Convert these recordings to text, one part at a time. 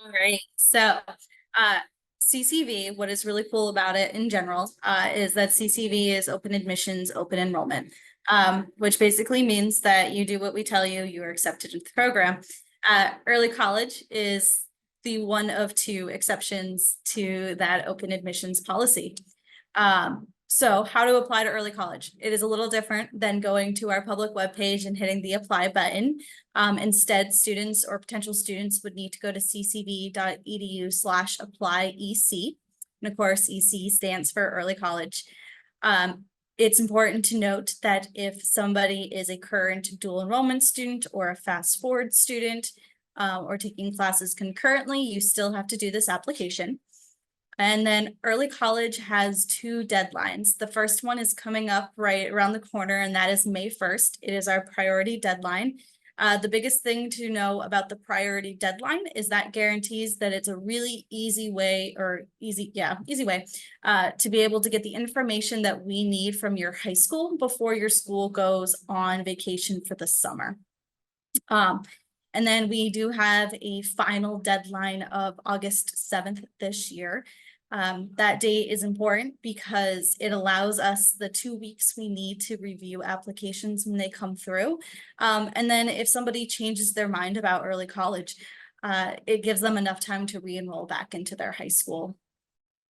All right. So, CCV, what is really cool about it in general, is that CCV is open admissions, open enrollment, which basically means that you do what we tell you, you are accepted into the program. Early college is the one of two exceptions to that open admissions policy. So how to apply to early college? It is a little different than going to our public webpage and hitting the apply button. Instead, students or potential students would need to go to ccv.edu/apply-EC. And of course, EC stands for early college. It's important to note that if somebody is a current dual enrollment student or a fast forward student, or taking classes concurrently, you still have to do this application. And then early college has two deadlines. The first one is coming up right around the corner, and that is May 1st. It is our priority deadline. The biggest thing to know about the priority deadline is that guarantees that it's a really easy way to be able to get the information that we need from your high school before your school goes on vacation for the summer. And then we do have a final deadline of August 7th this year. That date is important because it allows us the 2 weeks we need to review applications when they come through. And then if somebody changes their mind about early college, it gives them enough time to re-enroll back into their high school.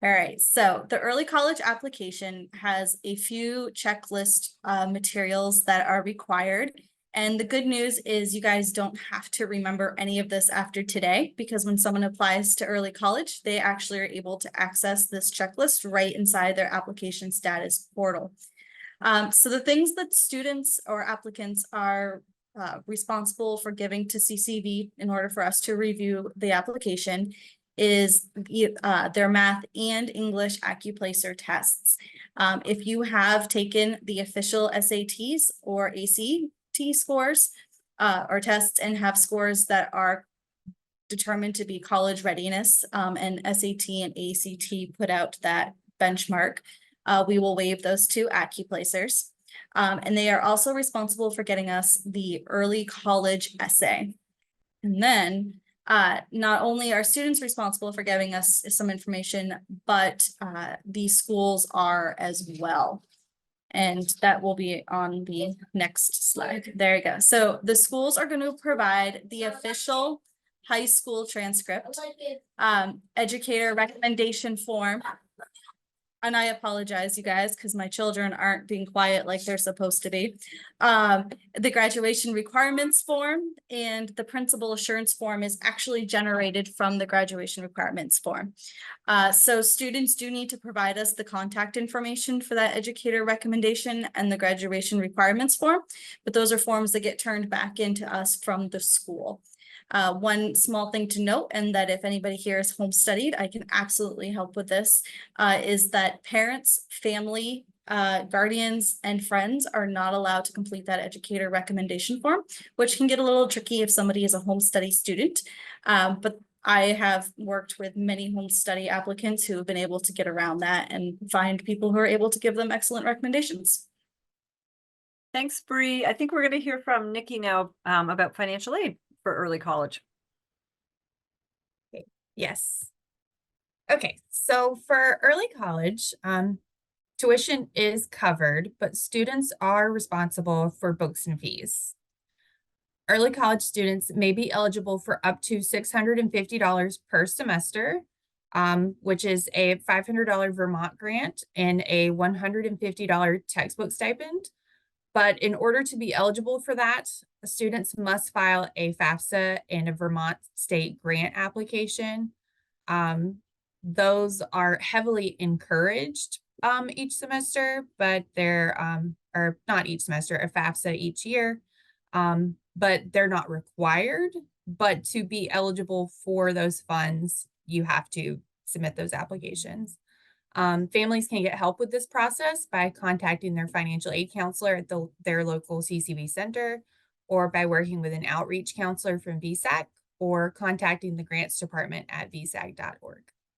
All right, so the early college application has a few checklist materials that are required. And the good news is you guys don't have to remember any of this after today, because when someone applies to early college, they actually are able to access this checklist right inside their application status portal. So the things that students or applicants are responsible for giving to CCV in order for us to review the application is their math and English AccuPlacer tests. If you have taken the official SATs or ACT scores or tests and have scores that are determined to be college readiness, and SAT and ACT put out that benchmark, we will waive those two AccuPlacers. And they are also responsible for getting us the early college essay. And then not only are students responsible for giving us some information, but the schools are as well. And that will be on the next slide. There you go. So the schools are going to provide the official high school transcript, educator recommendation form. And I apologize, you guys, because my children aren't being quiet like they're supposed to be. The graduation requirements form and the principal assurance form is actually generated from the graduation requirements form. So students do need to provide us the contact information for that educator recommendation and the graduation requirements form, but those are forms that get turned back into us from the school. One small thing to note, and that if anybody here is home studied, I can absolutely help with this, is that parents, family, guardians, and friends are not allowed to complete that educator recommendation form, which can get a little tricky if somebody is a home study student. But I have worked with many home study applicants who have been able to get around that and find people who are able to give them excellent recommendations. Thanks, Bree. I think we're going to hear from Nikki now about financial aid for early college. Yes. Okay, so for early college, tuition is covered, but students are responsible for books and fees. Early college students may be eligible for up to $650 per semester, which is a $500 Vermont grant and a $150 textbook stipend. But in order to be eligible for that, students must file a FAFSA and a Vermont state grant application. Those are heavily encouraged each semester, but they're, or not each semester, a FAFSA each year, but they're not required. But to be eligible for those funds, you have to submit those applications. Families can get help with this process by contacting their financial aid counselor at their local CCV center, or by working with an outreach counselor from VSAC, or contacting the grants department at vsag.org.